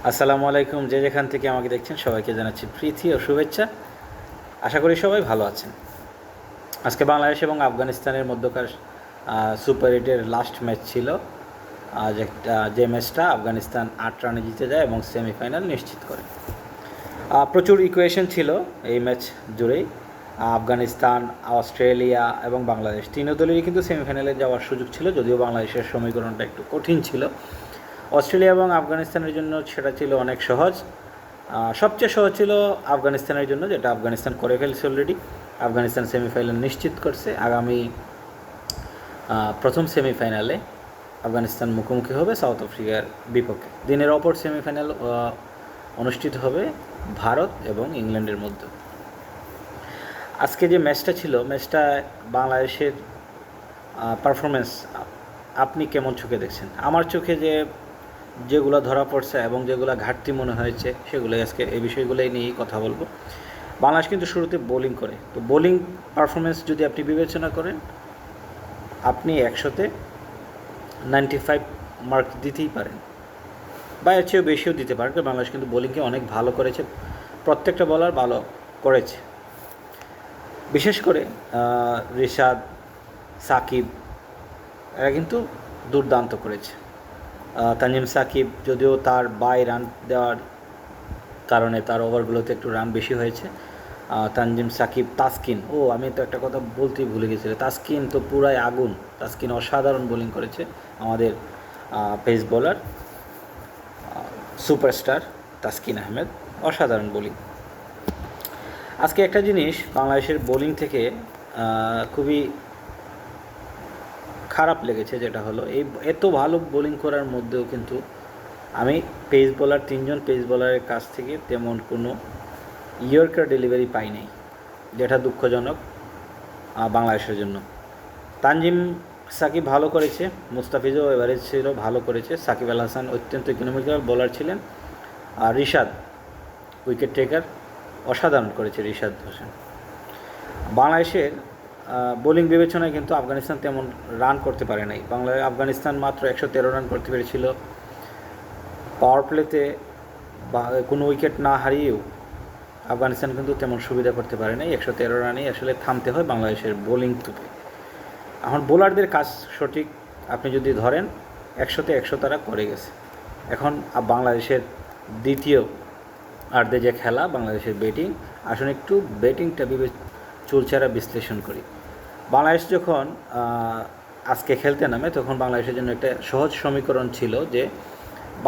আসসালামু আলাইকুম। যে যেখান থেকে আমাকে দেখছেন সবাইকে জানাচ্ছি প্রীতি ও শুভেচ্ছা। আশা করি সবাই ভালো আছেন। আজকে বাংলাদেশ এবং আফগানিস্তানের মধ্যকার সুপার এইটের লাস্ট ম্যাচ ছিল। যে ম্যাচটা আফগানিস্তান 8 রানে জিতে যায় এবং সেমিফাইনাল নিশ্চিত করে। প্রচুর ইকুয়েশন ছিল এই ম্যাচ জুড়েই। আফগানিস্তান, অস্ট্রেলিয়া এবং বাংলাদেশ তিন দলেরই কিন্তু সেমিফাইনালে যাওয়ার সুযোগ ছিল, যদিও বাংলাদেশের সমীকরণটা একটু কঠিন ছিল। অস্ট্রেলিয়া এবং আফগানিস্তানের জন্য সেটা ছিল অনেক সহজ। সবচেয়ে সহজ ছিল আফগানিস্তানের জন্য, যেটা আফগানিস্তান করে ফেলছে অলরেডি। আফগানিস্তান সেমিফাইনাল নিশ্চিত করছে। আগামী প্রথম সেমিফাইনালে আফগানিস্তান মুখোমুখি হবে সাউথ আফ্রিকার বিপক্ষে। দিনের অপর সেমিফাইনাল অনুষ্ঠিত হবে ভারত এবং ইংল্যান্ডের মধ্যে। আজকে যে ম্যাচটা ছিল, ম্যাচটা বাংলাদেশের পারফরমেন্স আপনি কেমন চোখে দেখছেন? আমার চোখে যেগুলো ধরা পড়ছে এবং যেগুলো ঘাটতি মনে হয়েছে সেগুলোই আজকে এই বিষয়গুলোই নিয়েই কথা বলবো। বাংলাদেশ কিন্তু শুরুতে বোলিং করে, তো বোলিং পারফরমেন্স যদি আপনি বিবেচনা করেন, আপনি 100-তে 95 মার্ক দিতেই পারেন, বা এর চেয়েও বেশিও দিতে পারেন। বাংলাদেশ কিন্তু বোলিংকে অনেক ভালো করেছে, প্রত্যেকটা বলার ভালো করেছে। বিশেষ করে রিশাদ, সাকিব এরা কিন্তু দুর্দান্ত করেছে। তানজিম সাকিব যদিও তার রান দেওয়ার কারণে তার ওভারগুলোতে একটু রান বেশি হয়েছে। তানজিম সাকিব, তাসকিন, আমি তো একটা কথা বলতেই ভুলে গেছিলাম, তাসকিন তো পুরাই আগুন। তাসকিন অসাধারণ বোলিং করেছে, আমাদের pace bowler superstar Taskin Ahmed, অসাধারণ বোলিং। আজকে একটা জিনিস বাংলাদেশের বোলিং থেকে খুবই খারাপ লেগেছে, যেটা হলো এই এত ভালো বোলিং করার মধ্যেও কিন্তু আমি তিনজন পেস বোলারের কাছ থেকে তেমন কোনো ইয়র্কার ডেলিভারি পাই নাই, যেটা দুঃখজনক বাংলাদেশের জন্য। তানজিম সাকিব ভালো করেছে, মুস্তাফিজও এভারেজ ছিল, ভালো করেছে। সাকিব আল হাসান অত্যন্ত ইকোনমিক্যাল বোলার ছিলেন। আর রিশাদ উইকেট টেকার, অসাধারণ করেছে রিশাদ হোসেন। বাংলাদেশের বোলিং বিবেচনায় কিন্তু আফগানিস্তান তেমন রান করতে পারে নাই। আফগানিস্তান মাত্র 113 রান করতে পেরেছিল। পাওয়ার প্লেতে বা কোনো উইকেট না হারিয়েও আফগানিস্তান কিন্তু তেমন সুবিধা করতে পারে নাই। 113 রানেই আসলে থামতে হয় বাংলাদেশের বোলিং তুপে। এখন বোলারদের কাজ সঠিক আপনি যদি ধরেন, 100-তে 100 তারা করে গেছে। এখন বাংলাদেশের দ্বিতীয় আর্ধে যে খেলা, বাংলাদেশের ব্যাটিং, আসলে একটু ব্যাটিংটা চুলচেরা বিশ্লেষণ করি। বাংলাদেশ যখন আজকে খেলতে নামে, তখন বাংলাদেশের জন্য একটা সহজ সমীকরণ ছিল, যে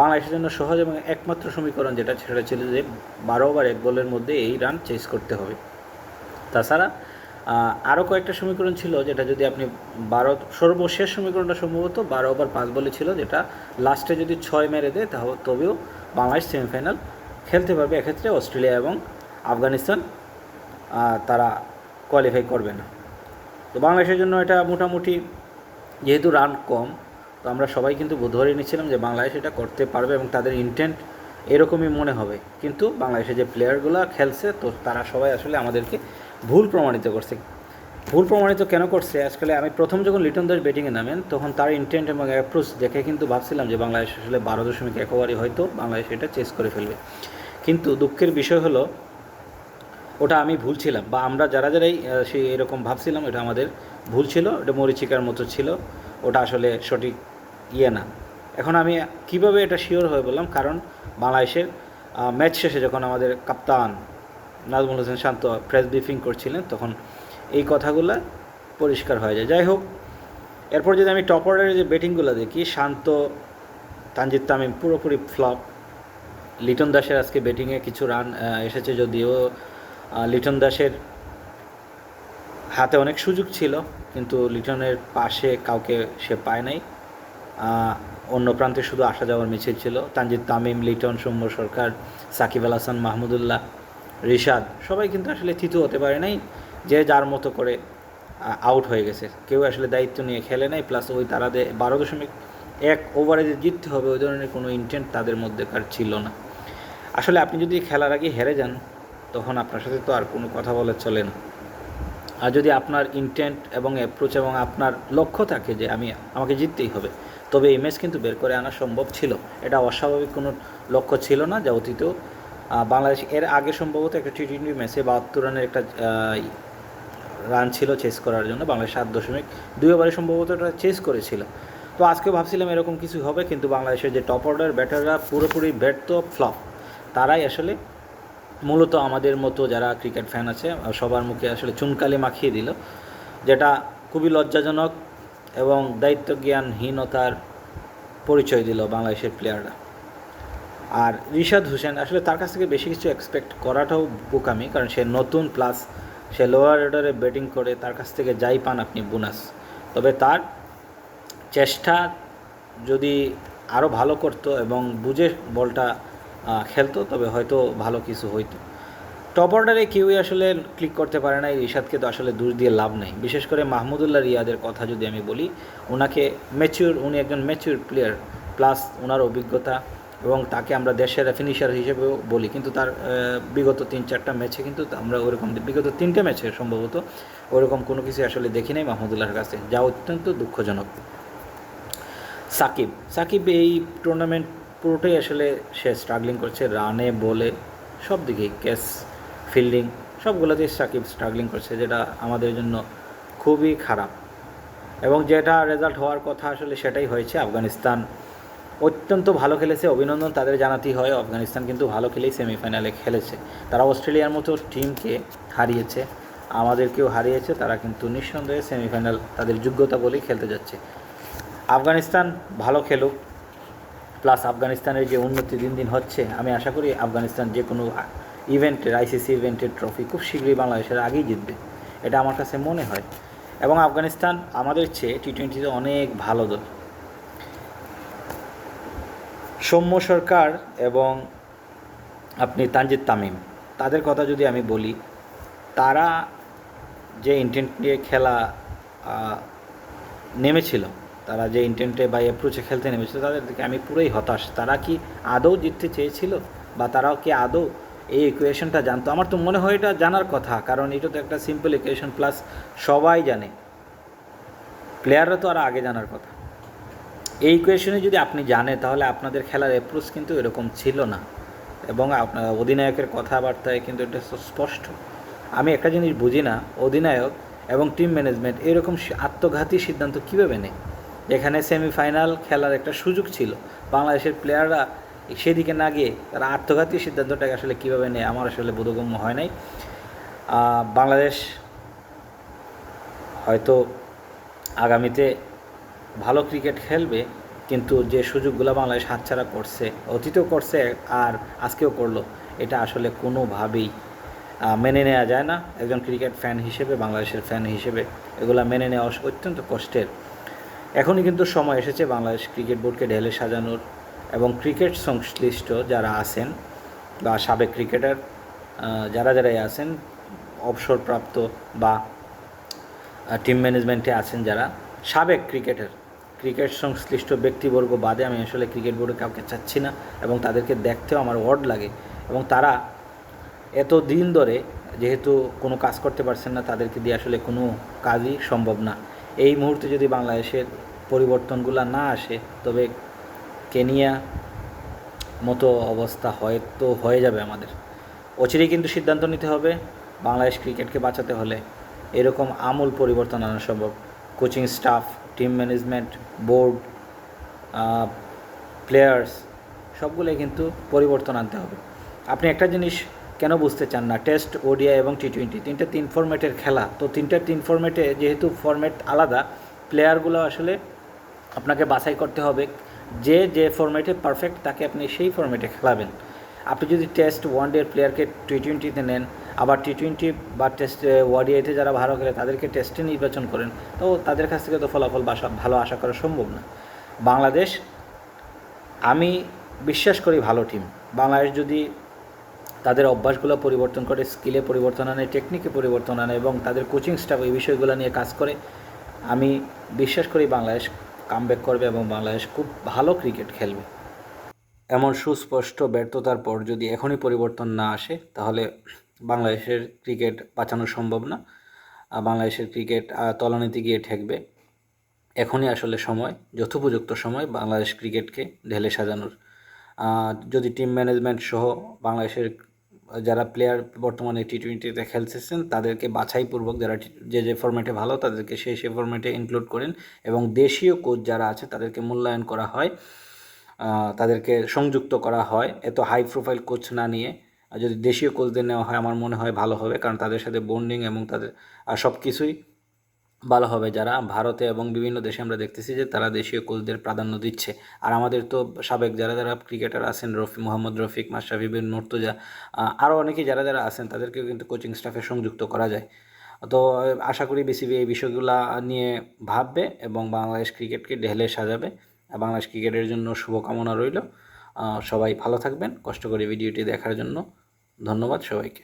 বাংলাদেশের জন্য সহজ এবং একমাত্র সমীকরণ যেটা সেটা ছিল যে 12 ওভার 1 বলের মধ্যে এই রান চেস করতে হবে। তাছাড়া আরও কয়েকটা সমীকরণ ছিল, যেটা যদি আপনি সর্বশেষ সমীকরণটা সম্ভবত 12 ওভার 5 বলে ছিল, যেটা লাস্টে যদি 6 মেরে দেয় তাহলে তবেও বাংলাদেশ সেমিফাইনাল খেলতে পারবে। এক্ষেত্রে অস্ট্রেলিয়া এবং আফগানিস্তান তারা কোয়ালিফাই করবে না। তো বাংলাদেশের জন্য এটা মোটামুটি, যেহেতু রান কম, তো আমরা সবাই কিন্তু ধরে নিচ্ছিলাম যে বাংলাদেশ এটা করতে পারবে এবং তাদের ইন্টেন্ট এরকমই মনে হবে। কিন্তু বাংলাদেশের যে প্লেয়ারগুলো খেলছে, তো তারা সবাই আসলে আমাদেরকে ভুল প্রমাণিত করছে। ভুল প্রমাণিত কেন করছে? আজকাল আমি প্রথম যখন লিটন দাস ব্যাটিংয়ে নামেন, তখন তার ইন্টেন্ট এবং অ্যাপ্রোচ দেখে কিন্তু ভাবছিলাম যে বাংলাদেশ আসলে 12.1 ওভারই হয়তো বাংলাদেশ এটা চেস করে ফেলবে। কিন্তু দুঃখের বিষয় হলো, ওটা আমি ভুল ছিলাম, বা আমরা যারাই সেই এরকম ভাবছিলাম, এটা আমাদের ভুল ছিল। এটা মরিচিকার মতো ছিল, ওটা আসলে সঠিক না। এখন আমি কিভাবে এটা শিওর হয়ে বললাম, কারণ বাংলাদেশের ম্যাচ শেষে যখন আমাদের কাপ্তান নাজমুল হোসেন শান্ত প্রেস ব্রিফিং করছিলেন, তখন এই কথাগুলো পরিষ্কার হয়ে যায়। যাই হোক, এরপর যদি আমি টপ অর্ডারের যে ব্যাটিংগুলো দেখি, শান্ত, তানজিদ তামিম পুরোপুরি ফ্লপ। লিটন দাসের আজকে ব্যাটিংয়ে কিছু রান এসেছে, যদিও লিটন দাসের হাতে অনেক সুযোগ ছিল, কিন্তু লিটনের পাশে কাউকে সে পায় নাই। অন্য প্রান্তে শুধু আসা যাওয়ার মিছিল ছিল। তানজিদ তামিম, লিটন, সৌম্য সরকার, সাকিব আল হাসান, মাহমুদুল্লাহ, রিশাদ সবাই কিন্তু আসলে থিতু হতে পারে নাই, যে যার মতো করে আউট হয়ে গেছে। কেউ আসলে দায়িত্ব নিয়ে খেলে নাই। প্লাস ওই তারা 12.1 ওভারে যে জিততে হবে, ওই ধরনের কোনো ইন্টেন্ট তাদের মধ্যেকার ছিল না। আসলে আপনি যদি খেলার আগে হেরে যান, তখন আপনার সাথে তো আর কোনো কথা বলে চলে না। আর যদি আপনার ইন্টেন্ট এবং অ্যাপ্রোচ এবং আপনার লক্ষ্য থাকে যে আমাকে জিততেই হবে, তবে এই ম্যাচ কিন্তু বের করে আনা সম্ভব ছিল। এটা অস্বাভাবিক কোনো লক্ষ্য ছিল না, যা অতীতেও বাংলাদেশ এর আগে সম্ভবত একটা টি-20 ম্যাচে 72 রানের একটা রান ছিল চেস করার জন্য। বাংলাদেশ 7.2 ওভারে সম্ভবত এটা চেস করেছিল। তো আজকে ভাবছিলাম এরকম কিছু হবে, কিন্তু বাংলাদেশের যে টপ অর্ডার ব্যাটাররা পুরোপুরি ব্যর্থ, ফ্লপ। তারাই আসলে মূলত আমাদের মতো যারা ক্রিকেট ফ্যান আছে সবার মুখে আসলে চুনকালি মাখিয়ে দিল, যেটা খুবই লজ্জাজনক এবং দায়িত্বজ্ঞানহীনতার পরিচয় দিল বাংলাদেশের প্লেয়াররা। আর রিশাদ হোসেন আসলে তার কাছ থেকে বেশি কিছু এক্সপেক্ট করাটাও বোকামি, কারণ সে নতুন, প্লাস সে লোয়ার অর্ডারে ব্যাটিং করে, তার কাছ থেকে যাই পান আপনি বোনাস। তবে তার চেষ্টা যদি আরও ভালো করতো এবং বুঝে বলটা খেলতো, তবে হয়তো ভালো কিছু হইতো। টপ অর্ডারে কেউই আসলে ক্লিক করতে পারে না, রিশাদকে তো আসলে দোষ দিয়ে লাভ নেই। বিশেষ করে মাহমুদুল্লাহ রিয়াদের কথা যদি আমি বলি, ওনাকে উনি একজন ম্যাচিউর প্লেয়ার, প্লাস ওনার অভিজ্ঞতা, এবং তাকে আমরা দেশের ফিনিশার হিসেবেও বলি, কিন্তু তার বিগত 3-4টা ম্যাচে কিন্তু আমরা ওরকম, বিগত 3টে ম্যাচে সম্ভবত ওরকম কোনো কিছু আসলে দেখি নাই মাহমুদুল্লাহর কাছে, যা অত্যন্ত দুঃখজনক। সাকিব এই টুর্নামেন্ট পুরোটাই আসলে সে স্ট্রাগলিং করছে, রানে, বলে, সব দিকেই, ক্যাচ, ফিল্ডিং, সবগুলোতেই সাকিব স্ট্রাগলিং করছে, যেটা আমাদের জন্য খুবই খারাপ। এবং যেটা রেজাল্ট হওয়ার কথা আসলে সেটাই হয়েছে। আফগানিস্তান অত্যন্ত ভালো খেলেছে, অভিনন্দন তাদের জানাতেই হয়। আফগানিস্তান কিন্তু ভালো খেলেই সেমিফাইনালে খেলেছে। তারা অস্ট্রেলিয়ার মতো টিমকে হারিয়েছে, আমাদেরকেও হারিয়েছে। তারা কিন্তু নিঃসন্দেহে সেমিফাইনাল তাদের যোগ্যতা বলেই খেলতে যাচ্ছে। আফগানিস্তান ভালো খেলুক, প্লাস আফগানিস্তানের যে উন্নতি দিন দিন হচ্ছে, আমি আশা করি আফগানিস্তান যে কোনো ইভেন্টের, আইসিসি ইভেন্টের ট্রফি খুব শীঘ্রই বাংলাদেশের আগেই জিতবে, এটা আমার কাছে মনে হয়। এবং আফগানিস্তান আমাদের চেয়ে টি-20তে অনেক ভালো দল। সৌম্য সরকার এবং আপনি তানজিদ তামিম, তাদের কথা যদি আমি বলি, তারা যে ইন্টেন্ট নিয়ে খেলা নেমেছিল, তারা যে ইন্টেন্টে বা অ্যাপ্রোচে খেলতে নেমেছিল, তাদের দিকে আমি পুরোই হতাশ। তারা কি আদৌ জিততে চেয়েছিল, বা তারাও কি আদৌ এই ইকুয়েশনটা জানতো? আমার তো মনে হয় এটা জানার কথা, কারণ এটা তো একটা সিম্পল ইকুয়েশন, প্লাস সবাই জানে, প্লেয়াররা তো আর আগে জানার কথা। এই ইকুয়েশনে যদি আপনি জানেন, তাহলে আপনাদের খেলার অ্যাপ্রোচ কিন্তু এরকম ছিল না। এবং আপনার অধিনায়কের কথাবার্তায় কিন্তু এটা স্পষ্ট। আমি একটা জিনিস বুঝি না, অধিনায়ক এবং টিম ম্যানেজমেন্ট এরকম আত্মঘাতী সিদ্ধান্ত কীভাবে নেয়, যেখানে সেমিফাইনাল খেলার একটা সুযোগ ছিল। বাংলাদেশের প্লেয়াররা সেদিকে না গিয়ে তারা আত্মঘাতী সিদ্ধান্তটাকে আসলে কীভাবে নেয়, আমার আসলে বোধগম্য হয় নাই। বাংলাদেশ হয়তো আগামীতে ভালো ক্রিকেট খেলবে, কিন্তু যে সুযোগগুলো বাংলাদেশ হাতছাড়া করছে, অতীতেও করছে আর আজকেও করলো, এটা আসলে কোনোভাবেই মেনে নেওয়া যায় না। একজন ক্রিকেট ফ্যান হিসেবে, বাংলাদেশের ফ্যান হিসেবে এগুলো মেনে নেওয়া অত্যন্ত কষ্টের। এখনই কিন্তু সময় এসেছে বাংলাদেশ ক্রিকেট বোর্ডকে ঢেলে সাজানোর, এবং ক্রিকেট সংশ্লিষ্ট যারা আছেন বা সাবেক ক্রিকেটার যারাই আছেন, অবসরপ্রাপ্ত বা টিম ম্যানেজমেন্টে আছেন যারা সাবেক ক্রিকেটার, ক্রিকেট সংশ্লিষ্ট ব্যক্তিবর্গ বাদে আমি আসলে ক্রিকেট বোর্ডে কাউকে চাচ্ছি না, এবং তাদেরকে দেখতেও আমার ওয়ার্ড লাগে। এবং তারা এত দিন ধরে যেহেতু কোনো কাজ করতে পারছেন না, তাদেরকে দিয়ে আসলে কোনো কাজই সম্ভব না। এই মুহূর্তে যদি বাংলাদেশের পরিবর্তনগুলো না আসে, তবে কেনিয়া মতো অবস্থা হয়তো হয়ে যাবে আমাদের। অচিরেই কিন্তু সিদ্ধান্ত নিতে হবে, বাংলাদেশ ক্রিকেটকে বাঁচাতে হলে এরকম আমূল পরিবর্তন আনা সম্ভব। Coaching staff, team management, board, players, সবগুলোই কিন্তু পরিবর্তন আনতে হবে। আপনি একটা জিনিস কেন বুঝতে চান না, টেস্ট, ওডিআই এবং টি-20 তিন ফরম্যাটের খেলা, তো তিন ফরম্যাটে যেহেতু ফরম্যাট আলাদা, প্লেয়ারগুলো আসলে আপনাকে বাছাই করতে হবে, যে ফরম্যাটে পারফেক্ট তাকে আপনি সেই ফরম্যাটে খেলাবেন। আপনি যদি টেস্ট, ওয়ানডের প্লেয়ারকে টি-20তে নেন, আবার টি-20 বা টেস্ট ওডিআইতে যারা ভালো খেলে তাদেরকে টেস্টে নির্বাচন করেন, তো তাদের কাছ থেকে তো ফলাফল ভালো আশা করা সম্ভব না। বাংলাদেশ, আমি বিশ্বাস করি ভালো টিম। বাংলাদেশ যদি তাদের অভ্যাসগুলো পরিবর্তন করে, স্কিলে পরিবর্তন আনে, টেকনিকে পরিবর্তন আনে, এবং তাদের কোচিং স্টাফ এই বিষয়গুলো নিয়ে কাজ করে, আমি বিশ্বাস করি বাংলাদেশ কামব্যাক করবে এবং বাংলাদেশ খুব ভালো ক্রিকেট খেলবে। এমন সুস্পষ্ট ব্যর্থতার পর যদি এখনই পরিবর্তন না আসে, তাহলে বাংলাদেশের ক্রিকেট বাঁচানো সম্ভব না। বাংলাদেশের ক্রিকেট তলানিতে গিয়ে ঠেকবে। এখনই আসলে সময়, যথোপযুক্ত সময় বাংলাদেশ ক্রিকেটকে ঢেলে সাজানোর। যদি টিম ম্যানেজমেন্ট সহ বাংলাদেশের যারা প্লেয়ার বর্তমানে টি-20তে খেলতেছেন তাদেরকে বাছাইপূর্বক যারা যে ফরম্যাটে ভালো তাদেরকে সেই ফরম্যাটে ইনক্লুড করেন, এবং দেশীয় কোচ যারা আছে তাদেরকে মূল্যায়ন করা হয়, তাদেরকে সংযুক্ত করা হয় এত হাই প্রোফাইল কোচ না নিয়ে। যদি দেশীয় কোচদের নেওয়া হয় আমার মনে হয় ভালো হবে, কারণ তাদের সাথে বন্ডিং এবং তাদের সব কিছুই ভালো হবে। যারা ভারতে এবং বিভিন্ন দেশে আমরা দেখতেছি যে তারা দেশীয় কোচদের প্রাধান্য দিচ্ছে, আর আমাদের তো সাবেক যারা যারা ক্রিকেটার আছেন, মোহাম্মদ রফিক, মাশরাফি বিন মুর্তজা, আরও অনেকেই যারা যারা আছেন তাদেরকেও কিন্তু কোচিং স্টাফে সংযুক্ত করা যায়। তো আশা করি বিসিবি এই বিষয়গুলো নিয়ে ভাববে এবং বাংলাদেশ ক্রিকেটকে ঢেলে সাজাবে। বাংলাদেশ ক্রিকেটের জন্য শুভকামনা রইল। সবাই ভালো থাকবেন। কষ্ট করে ভিডিওটি দেখার জন্য ধন্যবাদ সবাইকে।